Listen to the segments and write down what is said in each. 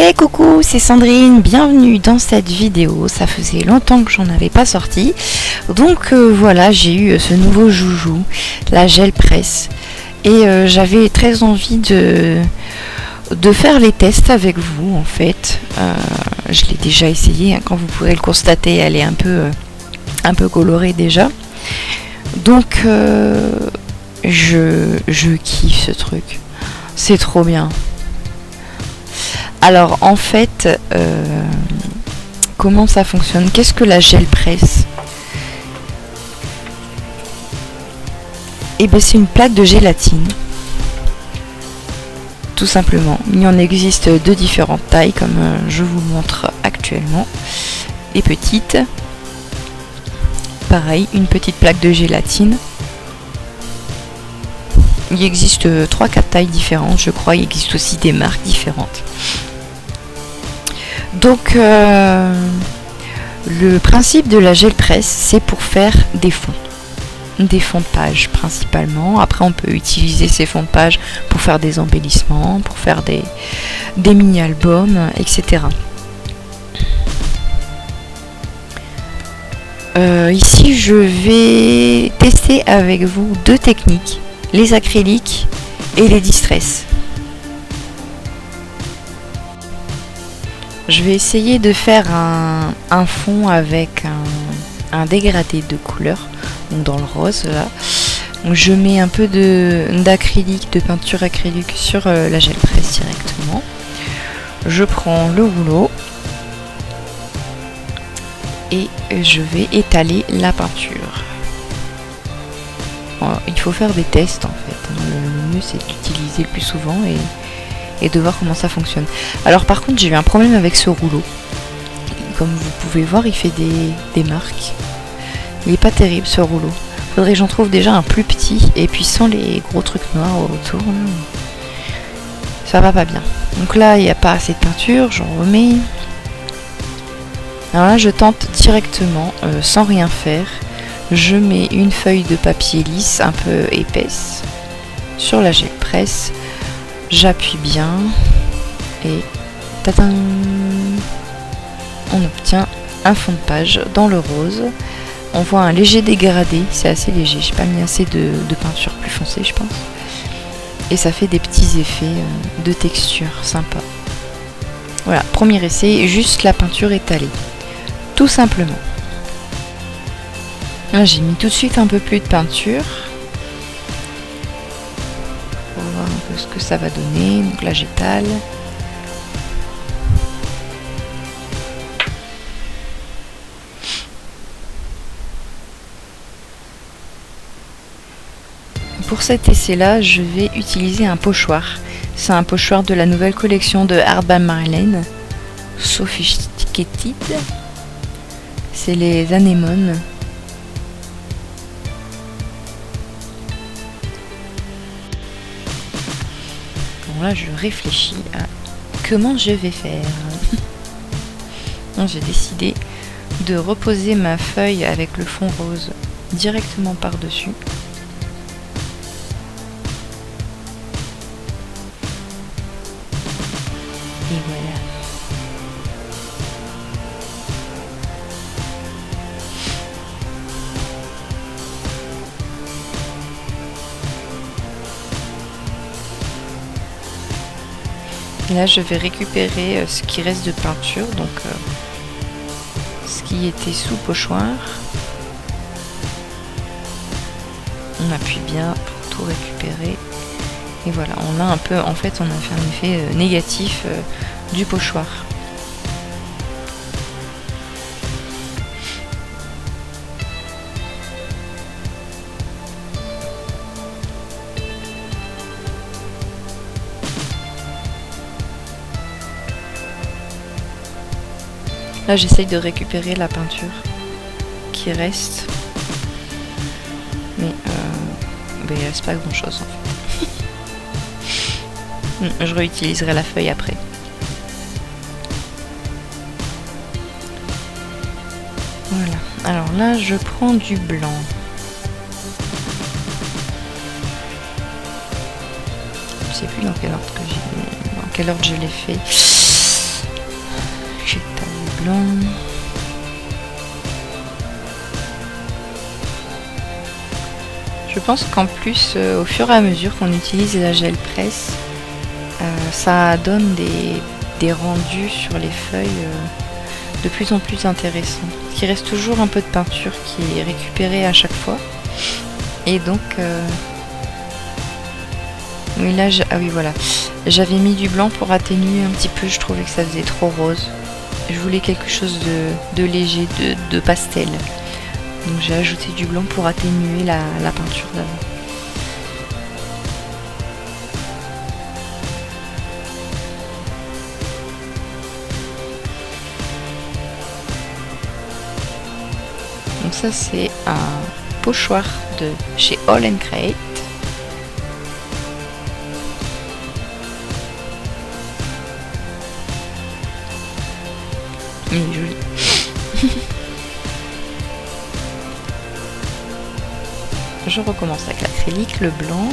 Hey coucou, c'est Sandrine, bienvenue dans cette vidéo. Ça faisait longtemps que j'en avais pas sorti. Donc voilà, j'ai eu ce nouveau joujou, la gel presse. Et j'avais très envie de faire les tests avec vous en fait. Je l'ai déjà essayé, hein, comme vous pourrez le constater, elle est un peu colorée déjà. Donc je kiffe ce truc. C'est trop bien. Alors en fait, comment ça fonctionne? Qu'est-ce que la gel presse? Eh bien c'est une plaque de gélatine. Tout simplement. Il en existe de différentes tailles comme je vous montre actuellement. Les petites. Pareil, une petite plaque de gélatine. Il existe 3-4 tailles différentes, je crois. Il existe aussi des marques différentes. Donc, le principe de la gel presse, c'est pour faire des fonds de page principalement. Après, on peut utiliser ces fonds de page pour faire des embellissements, pour faire des mini-albums, etc. Ici, je vais tester avec vous deux techniques, les acryliques et les distress. Je vais essayer de faire un fond avec un dégradé de couleur, donc dans le rose là. Donc je mets un peu d'acrylique, de peinture acrylique sur la gel presse directement. Je prends le rouleau et je vais étaler la peinture. Alors, il faut faire des tests en fait. Le mieux c'est d'utiliser le plus souvent et de voir comment ça fonctionne. Alors par contre j'ai eu un problème avec ce rouleau. Comme vous pouvez voir, il fait des marques. Il est pas terrible ce rouleau. Faudrait que j'en trouve déjà un plus petit et puis sans les gros trucs noirs autour. Ça va pas bien. Donc là il n'y a pas assez de peinture, j'en remets. Alors là je tente directement sans rien faire. Je mets une feuille de papier lisse un peu épaisse sur la gel presse. J'appuie bien et tadam, on obtient un fond de page dans le rose. On voit un léger dégradé, c'est assez léger, j'ai pas mis assez de peinture plus foncée je pense. Et ça fait des petits effets de texture sympa. Voilà, premier essai, juste la peinture étalée, tout simplement. Là j'ai mis tout de suite un peu plus de peinture. Pour voir un peu ce que ça va donner. Donc là j'étale. Pour cet essai-là, je vais utiliser un pochoir. C'est un pochoir de la nouvelle collection de Art by Marlene, Sophisticated. C'est les anémones. Bon, là, je réfléchis à comment je vais faire. J'ai décidé de reposer ma feuille avec le fond rose directement par-dessus. Et voilà. Là, je vais récupérer ce qui reste de peinture, donc ce qui était sous pochoir. On appuie bien pour tout récupérer. Et voilà, on a un peu, en fait, on a fait un effet négatif du pochoir. Là, j'essaye de récupérer la peinture qui reste. Mais il reste pas grand chose en fait. Je réutiliserai la feuille après. Voilà. Alors là, je prends du blanc. Je sais plus dans quel ordre je l'ai fait. blanc. Je pense qu'en plus, au fur et à mesure qu'on utilise la gel presse, ça donne des rendus sur les feuilles de plus en plus intéressants. Il reste toujours un peu de peinture qui est récupérée à chaque fois. Et donc, oui là, ah oui voilà, j'avais mis du blanc pour atténuer un petit peu. Je trouvais que ça faisait trop rose. Je voulais quelque chose de léger, de pastel. Donc j'ai ajouté du blanc pour atténuer la peinture d'avant. Donc ça c'est un pochoir de chez All & Create. Il est joli. Je recommence avec l'acrylique, le blanc.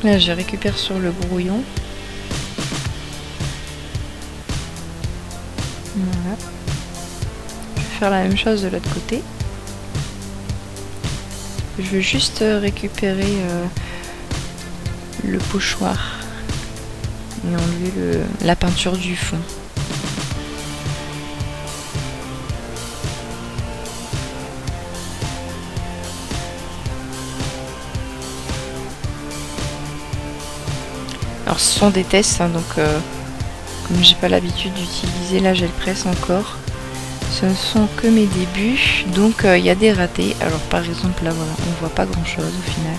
Là, je récupère sur le brouillon. Voilà. Je vais faire la même chose de l'autre côté. Je veux juste récupérer le pochoir et enlever la peinture du fond. Alors ce sont des tests, hein, donc comme j'ai pas l'habitude d'utiliser la gel presse encore, ce ne sont que mes débuts, donc il y a des ratés. Alors par exemple là voilà, on voit pas grand chose au final.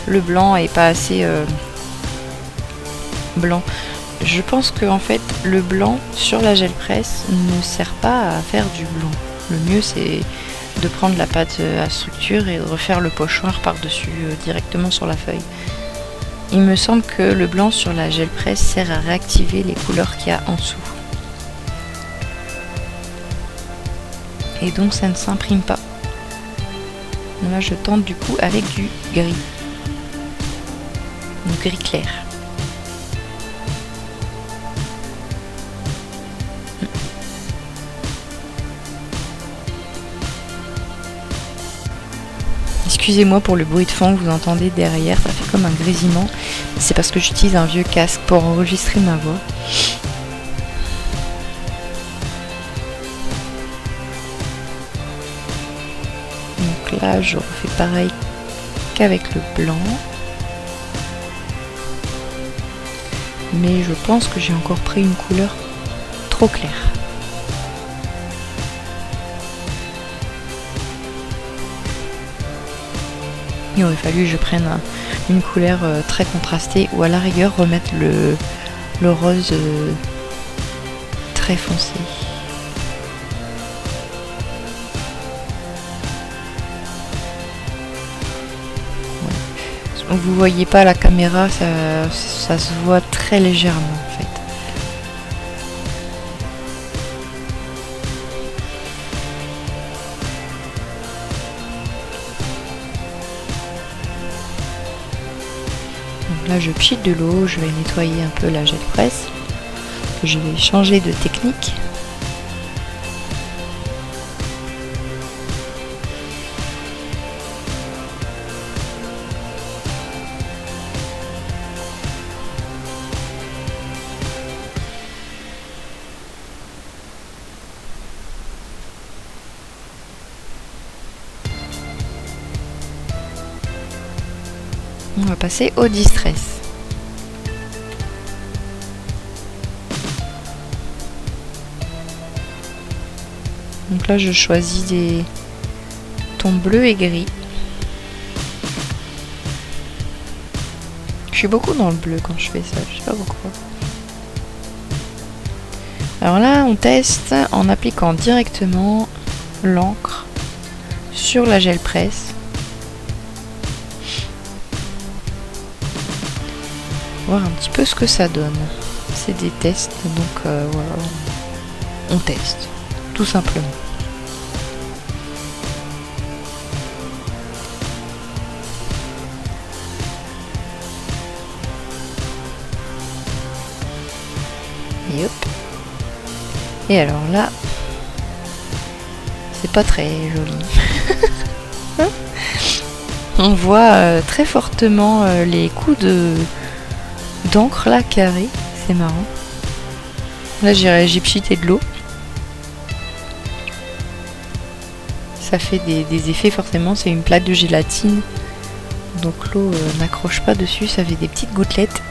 Le blanc est pas assez blanc. Je pense que en fait le blanc sur la gel presse ne sert pas à faire du blanc. Le mieux c'est de prendre la pâte à structure et de refaire le pochoir par-dessus directement sur la feuille. Il me semble que le blanc sur la gel presse sert à réactiver les couleurs qu'il y a en dessous. Et donc ça ne s'imprime pas. Là je tente du coup avec du gris. Du gris clair. Excusez-moi pour le bruit de fond que vous entendez derrière, ça fait comme un grésillement. C'est parce que j'utilise un vieux casque pour enregistrer ma voix. Donc là, je refais pareil qu'avec le blanc. Mais je pense que j'ai encore pris une couleur trop claire. Il aurait fallu que je prenne une couleur très contrastée ou à la rigueur remettre le rose très foncé. Ouais. Donc vous voyez pas la caméra, ça se voit très légèrement en fait. Là je pchite de l'eau, je vais nettoyer un peu la gel presse. Je vais changer de technique. On va passer au distress. Donc là je choisis des tons bleus et gris. Je suis beaucoup dans le bleu quand je fais ça, je sais pas pourquoi. Alors là on teste en appliquant directement l'encre sur la gel presse. voir un petit peu ce que ça donne. C'est des tests, donc voilà, on teste, tout simplement. Et hop. Et alors là, c'est pas très joli. On voit très fortement les coups d'encre là carrés, c'est marrant. Là j'ai pchité de l'eau. Ça fait des effets forcément, c'est une plaque de gélatine. Donc l'eau n'accroche pas dessus, ça fait des petites gouttelettes.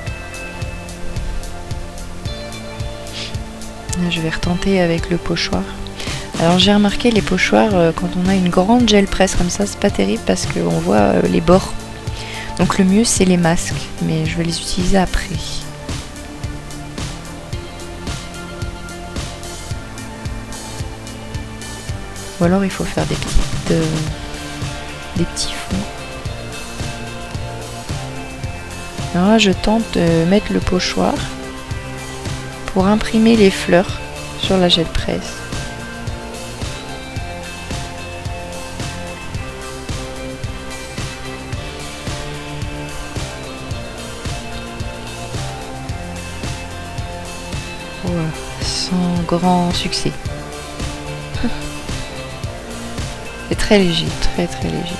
Là, je vais retenter avec le pochoir. Alors j'ai remarqué les pochoirs, quand on a une grande gel presse comme ça, c'est pas terrible parce qu'on voit les bords. Donc le mieux c'est les masques, mais je vais les utiliser après. Ou alors il faut faire des petits fonds. Alors là je tente de mettre le pochoir pour imprimer les fleurs sur la gel presse. Voilà, sans grand succès. C'est très léger, très très léger.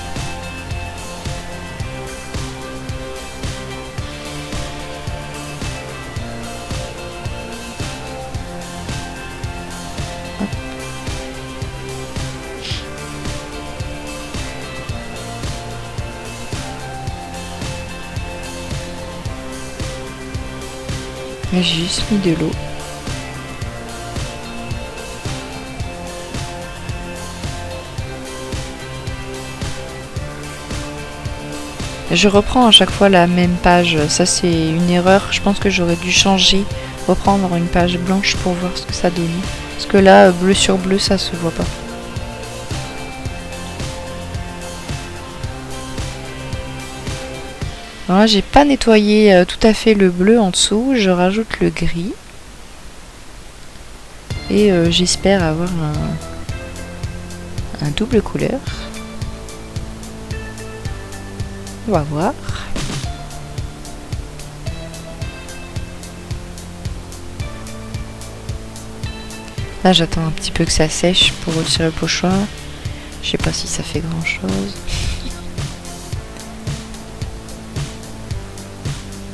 Hop. J'ai juste mis de l'eau. Je reprends à chaque fois la même page, ça c'est une erreur, je pense que j'aurais dû changer, reprendre une page blanche pour voir ce que ça donne. Parce que là, bleu sur bleu, ça se voit pas. Alors là, j'ai pas nettoyé tout à fait le bleu en dessous, je rajoute le gris. Et j'espère avoir un double couleur. On va voir. Là j'attends un petit peu que ça sèche pour retirer le pochoir. Je sais pas si ça fait grand chose.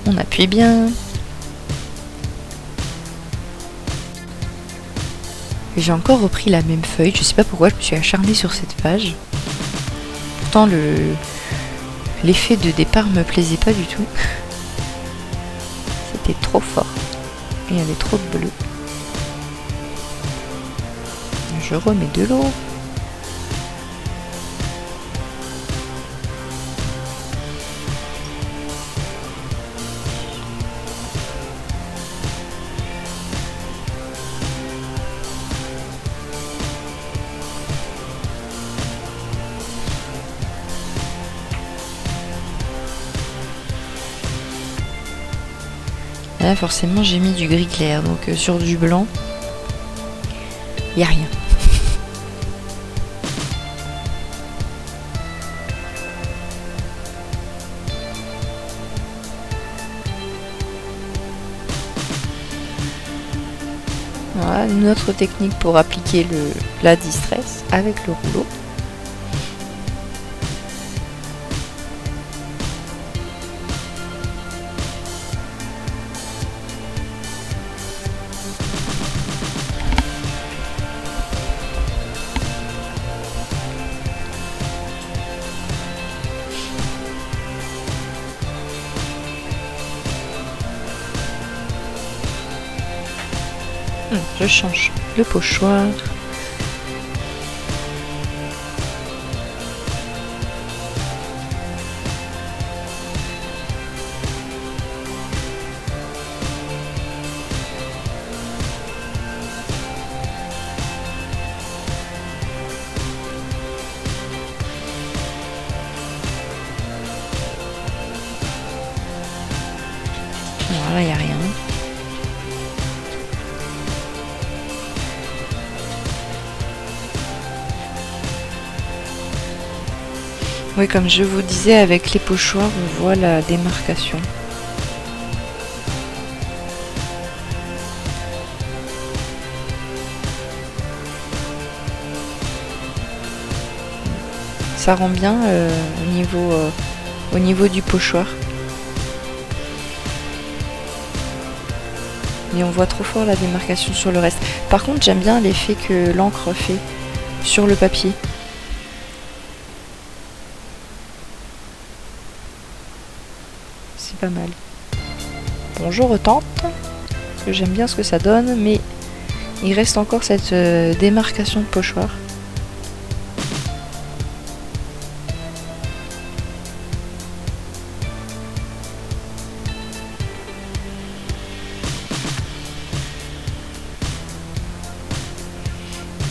On appuie bien. J'ai encore repris la même feuille. Je sais pas pourquoi je me suis acharnée sur cette page. Pourtant l'effet de départ me plaisait pas du tout. C'était trop fort. Et il y avait trop de bleu. Je remets de l'eau. Là forcément j'ai mis du gris clair, donc sur du blanc, il n'y a rien. Voilà une autre technique pour appliquer la distress avec le rouleau. Je change le pochoir. Alors là, il n'y a rien. Oui, comme je vous disais, avec les pochoirs, on voit la démarcation. Ça rend bien au niveau du pochoir. Mais on voit trop fort la démarcation sur le reste. Par contre, j'aime bien l'effet que l'encre fait sur le papier. C'est pas mal. Bon, je retente, parce que j'aime bien ce que ça donne, mais il reste encore cette démarcation de pochoir.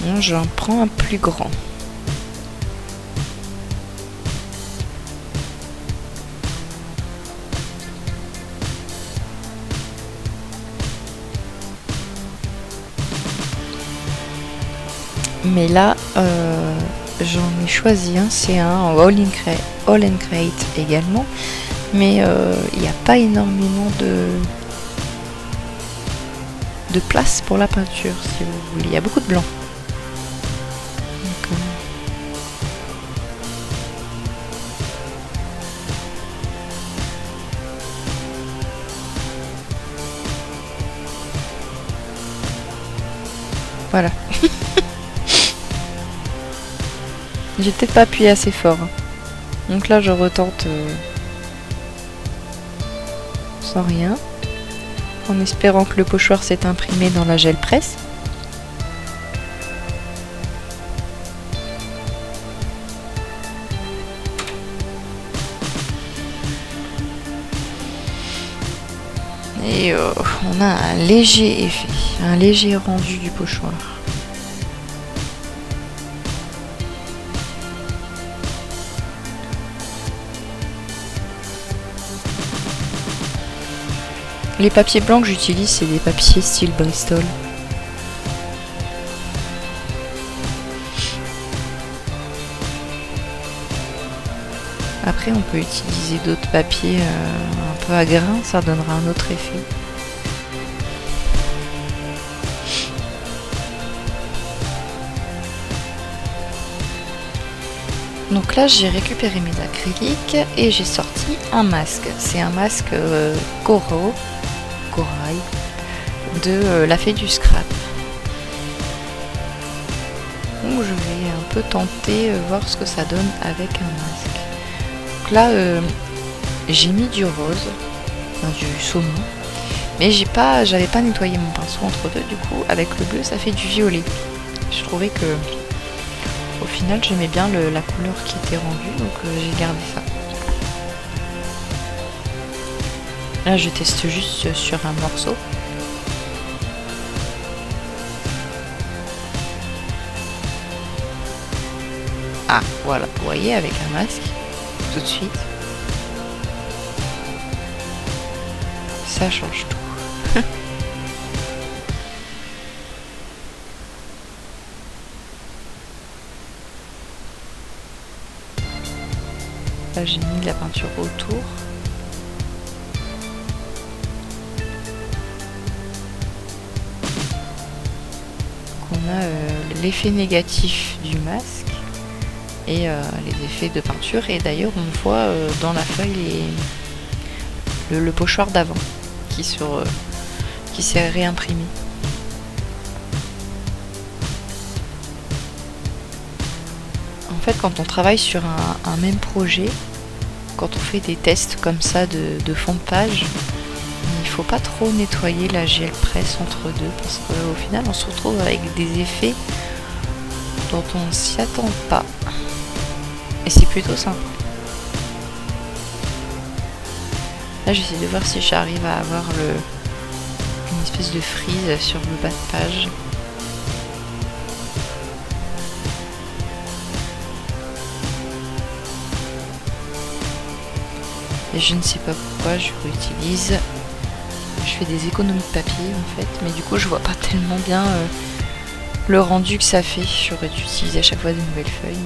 Bon, j'en prends un plus grand. Mais là, j'en ai choisi un, c'est un All and Create également, mais il n'y a pas énormément de place pour la peinture, si vous voulez. Il y a beaucoup de blanc. Donc, voilà. J'ai peut-être pas appuyé assez fort. Donc là, je retente sans rien, en espérant que le pochoir s'est imprimé dans la gel presse. Et on a un léger effet, un léger rendu du pochoir. Les papiers blancs que j'utilise, c'est des papiers style Bristol. Après, on peut utiliser d'autres papiers un peu à grains, ça donnera un autre effet. Donc là, j'ai récupéré mes acryliques et j'ai sorti un masque. C'est un masque corail de la Fée du Scrap. Donc je vais un peu tenter voir ce que ça donne avec un masque. Donc là, j'ai mis du rose, enfin, du saumon, mais j'avais pas nettoyé mon pinceau entre deux. Du coup, avec le bleu, ça fait du violet. Je trouvais que au final, j'aimais bien la couleur qui était rendue, donc j'ai gardé ça. Là, je teste juste sur un morceau. Ah, voilà, vous voyez, avec un masque, tout de suite, ça change tout. Là, j'ai mis de la peinture autour. On a l'effet négatif du masque et les effets de peinture, et d'ailleurs on voit dans la feuille le pochoir d'avant qui s'est réimprimé. En fait, quand on travaille sur un même projet, quand on fait des tests comme ça de fond de page, il faut pas trop nettoyer la gel presse entre deux, parce qu'au final on se retrouve avec des effets dont on s'y attend pas. Et c'est plutôt sympa. Là, j'essaie de voir si j'arrive à avoir une espèce de frise sur le bas de page. Et je ne sais pas pourquoi je réutilise je fais des économies de papier en fait, mais du coup je vois pas tellement bien le rendu que ça fait. J'aurais dû utiliser à chaque fois de nouvelles feuilles.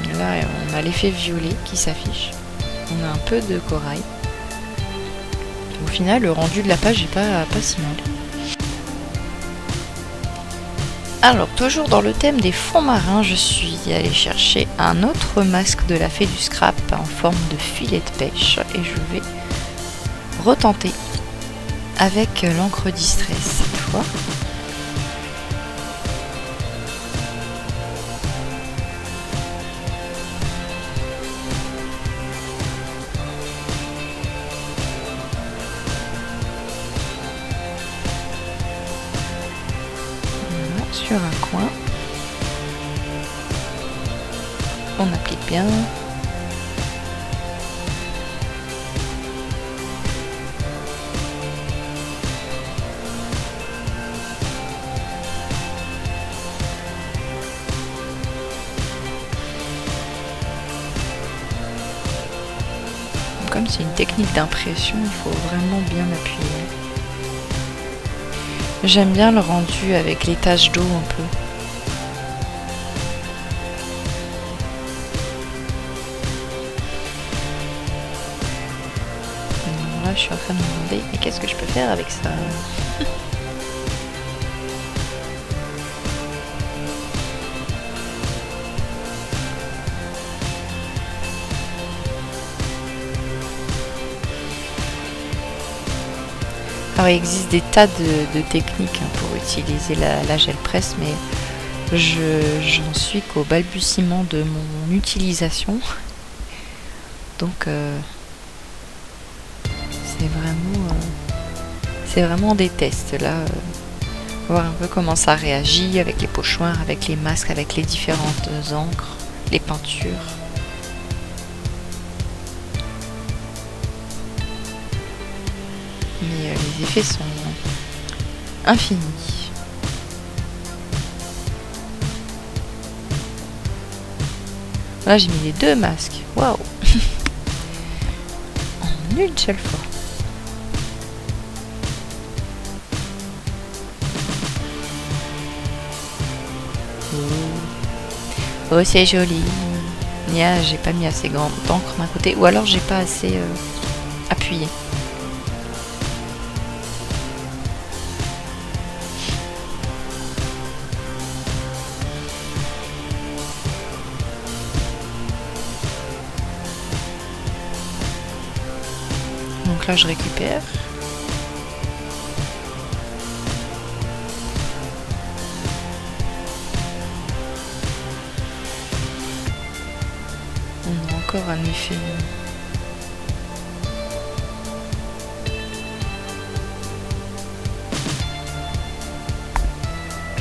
Mais... Là on a l'effet violet qui s'affiche. On a un peu de corail. Au final le rendu de la page est pas si mal. Alors, toujours dans le thème des fonds marins, je suis allée chercher un autre masque de la fée du scrap en forme de filet de pêche et je vais retenter avec l'encre distress cette fois. Sur un coin, on applique bien. Comme c'est une technique d'impression, il faut vraiment bien appuyer. J'aime bien le rendu avec les taches d'eau un peu. Alors là, je suis en train de me demander, mais qu'est-ce que je peux faire avec ça? Alors il existe des tas de techniques pour utiliser la gel presse, mais j'en suis qu'au balbutiement de mon utilisation. Donc c'est vraiment des tests là. Voir un peu comment ça réagit avec les pochoirs, avec les masques, avec les différentes encres, les peintures. Mais les effets sont infinis. Là j'ai mis les deux masques. Waouh. En une seule fois. Oh c'est joli. J'ai pas mis assez d'encre d'un côté. Ou alors j'ai pas assez appuyé. Donc là je récupère. On a encore un effet.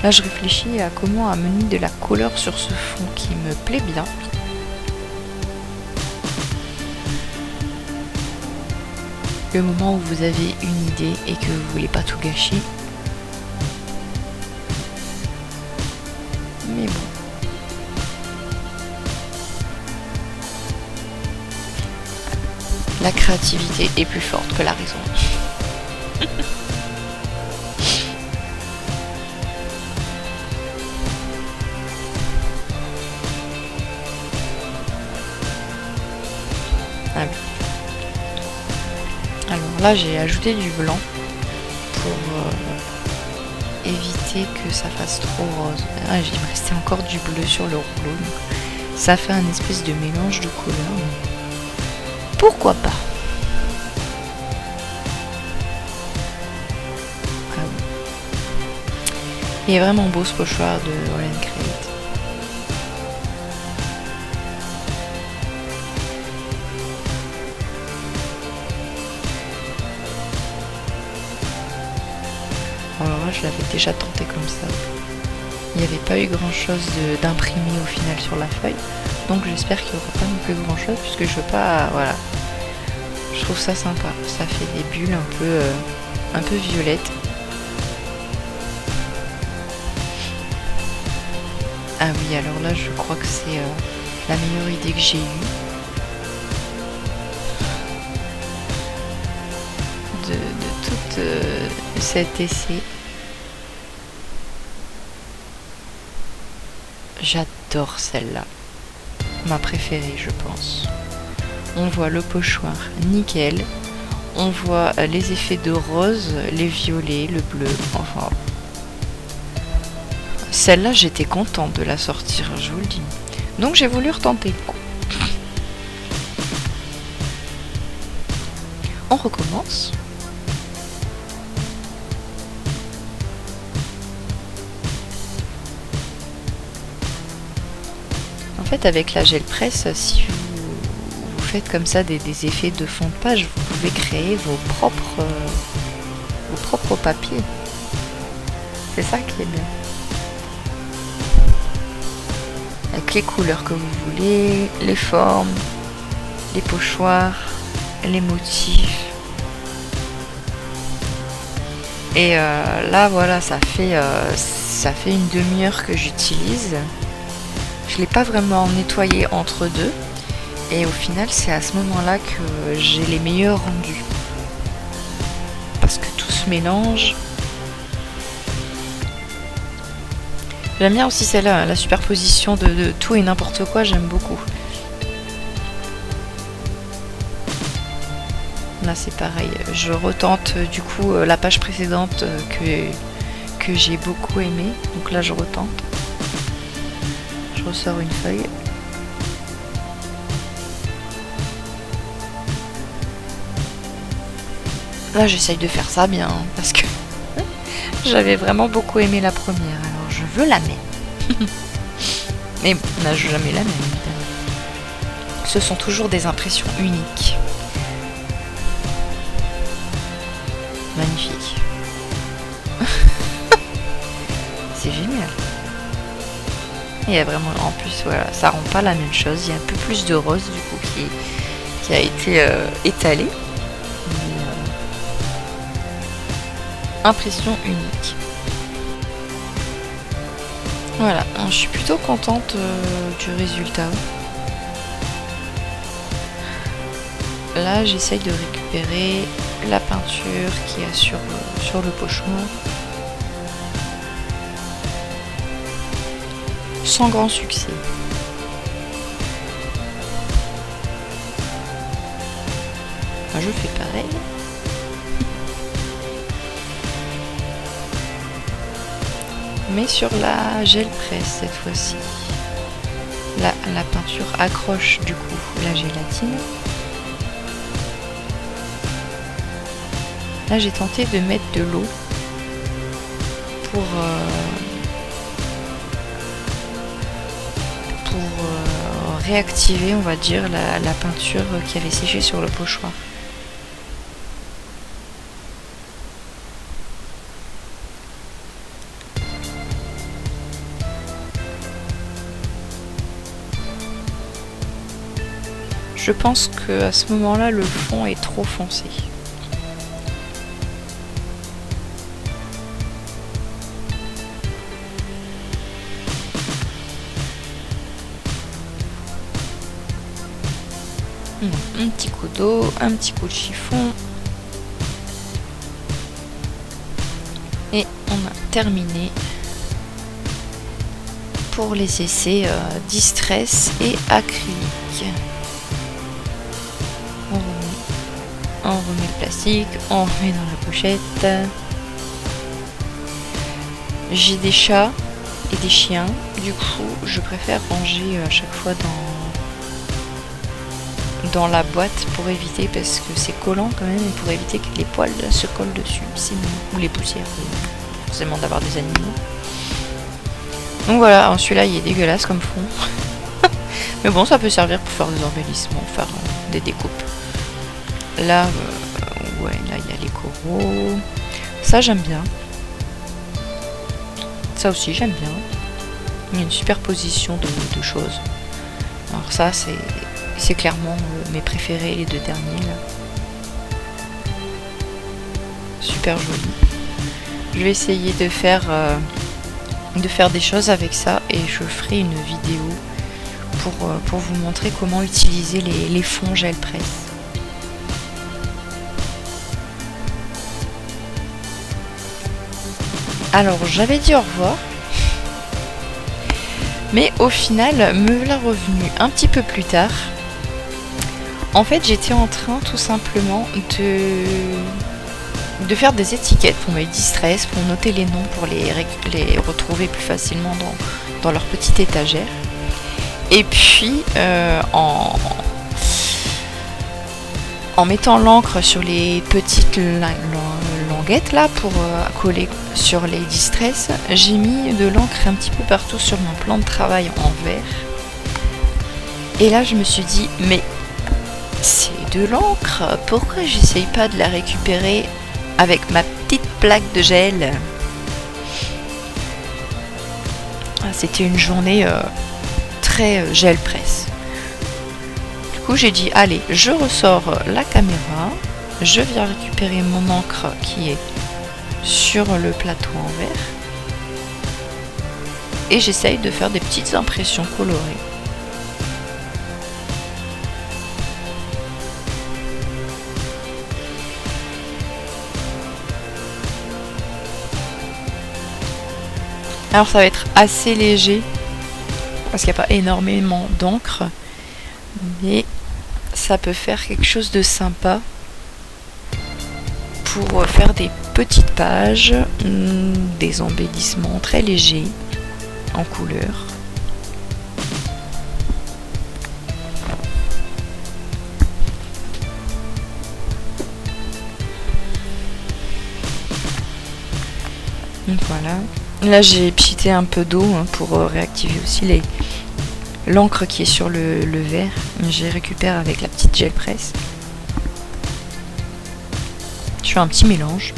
Là je réfléchis à comment amener de la couleur sur ce fond qui me plaît bien. Le moment où vous avez une idée et que vous voulez pas tout gâcher. Mais bon. La créativité est plus forte que la raison. Ah oui. Alors là j'ai ajouté du blanc pour éviter que ça fasse trop rose. Ah, il me restait encore du bleu sur le rouleau. Donc ça fait un espèce de mélange de couleurs. Pourquoi pas? Ah oui. Il est vraiment beau ce pochoir de All & Create. Alors là je l'avais déjà tenté comme ça. Il n'y avait pas eu grand chose d'imprimé au final sur la feuille. Donc j'espère qu'il n'y aura pas non plus grand chose puisque je veux pas... Voilà. Je trouve ça sympa. Ça fait des bulles un peu violettes. Ah oui, alors là je crois que c'est la meilleure idée que j'ai eue de tout cet essai. J'adore celle-là, ma préférée je pense. On voit le pochoir nickel, on voit les effets de rose, les violets, le bleu, enfin. Celle-là j'étais contente de la sortir, je vous le dis. Donc j'ai voulu retenter le coup. On recommence. En fait avec la gel presse, si vous faites comme ça des effets de fond de page, vous pouvez créer vos propres papiers. C'est ça qui est bien. Avec les couleurs que vous voulez, les formes, les pochoirs, les motifs. Et là voilà, ça fait une demi-heure que j'utilise. Je ne l'ai pas vraiment nettoyé entre deux. Et au final, c'est à ce moment-là que j'ai les meilleurs rendus. Parce que tout se mélange. J'aime bien aussi celle-là, la superposition de tout et n'importe quoi, j'aime beaucoup. Là c'est pareil, je retente du coup la page précédente que j'ai beaucoup aimé. Donc là je retente. Je ressors une feuille. Là j'essaye de faire ça bien parce que j'avais vraiment beaucoup aimé la première, alors je veux la même. Mais on n'a jamais la même. Ce sont toujours des impressions uniques. Magnifique. C'est génial. Il y a vraiment, en plus, voilà, ça rend pas la même chose. Il y a un peu plus de rose du coup qui a été étalé. Impression unique. Voilà, je suis plutôt contente du résultat. Là, j'essaye de récupérer la peinture qu'il y a sur le pochoir. Sans grand succès. Moi, je fais pareil. Mais sur la gel presse cette fois-ci. La peinture accroche du coup la gélatine. Là j'ai tenté de mettre de l'eau pour réactiver, on va dire, la peinture qui avait séché sur le pochoir. Je pense que à ce moment-là, le fond est trop foncé. Un petit coup d'eau, un petit coup de chiffon. Et on a terminé pour les essais Distress et acrylique. On remet le plastique, on remet dans la pochette. J'ai des chats et des chiens, du coup je préfère ranger à chaque fois dans la boîte pour éviter, parce que c'est collant quand même, et pour éviter que les poils se collent dessus, sinon, ou les poussières, forcément d'avoir des animaux. Donc voilà, celui-là il est dégueulasse comme fond. Mais bon, ça peut servir pour faire des embellissements, faire des découpes. Là, ouais, là il y a les coraux. Ça j'aime bien. Ça aussi j'aime bien. Il y a une superposition de choses. Alors ça c'est clairement mes préférés, les deux derniers là. Super joli. Je vais essayer de faire des choses avec ça, et je ferai une vidéo pour vous montrer comment utiliser les fonds gel presse. Alors j'avais dit au revoir, mais au final me voilà revenu un petit peu plus tard. En fait j'étais en train tout simplement de faire des étiquettes pour mes distress, pour noter les noms, pour les retrouver plus facilement dans leur petite étagère. Et puis en mettant l'encre sur les petites languettes là pour coller sur les distress, j'ai mis de l'encre un petit peu partout sur mon plan de travail en vert. Et là je me suis dit, mais c'est de l'encre, pourquoi j'essaye pas de la récupérer avec ma petite plaque de gel? C'était une journée très gel presse. Du coup j'ai dit allez, je ressors la caméra, je viens récupérer mon encre qui est sur le plateau en verre et j'essaye de faire des petites impressions colorées. Alors ça va être assez léger parce qu'il n'y a pas énormément d'encre, mais ça peut faire quelque chose de sympa pour faire des petites pages, des embellissements très légers en couleur. Donc voilà. Là j'ai pchité un peu d'eau pour réactiver aussi l'encre qui est sur le verre. J'ai récupéré avec la petite gel presse. Je fais un petit mélange.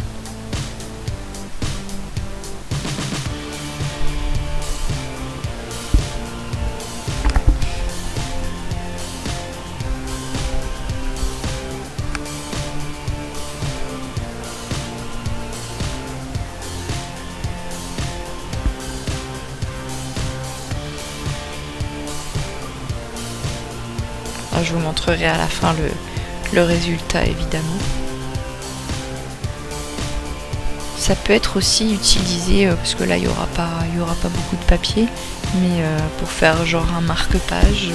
Je vous montrerai à la fin le résultat évidemment. Ça peut être aussi utilisé, parce que là il y aura pas beaucoup de papier, mais pour faire genre un marque-page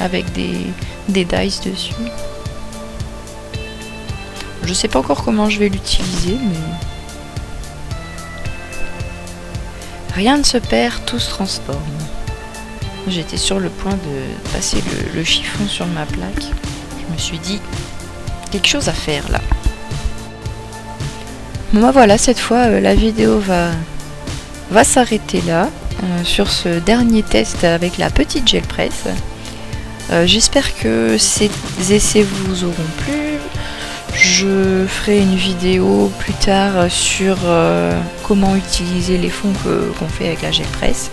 avec des dice dessus. Je sais pas encore comment je vais l'utiliser, mais rien ne se perd, tout se transforme. J'étais sur le point de passer le chiffon sur ma plaque. Je me suis dit, quelque chose à faire là. Bon, voilà, cette fois la vidéo va s'arrêter là sur ce dernier test avec la petite gel presse. J'espère que ces essais vous auront plu. Je ferai une vidéo plus tard sur comment utiliser les fonds qu'on fait avec la gel presse.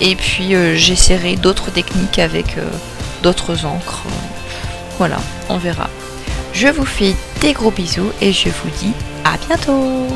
Et puis j'essaierai d'autres techniques avec d'autres encres. Voilà, on verra. Je vous fais des gros bisous et je vous dis à bientôt.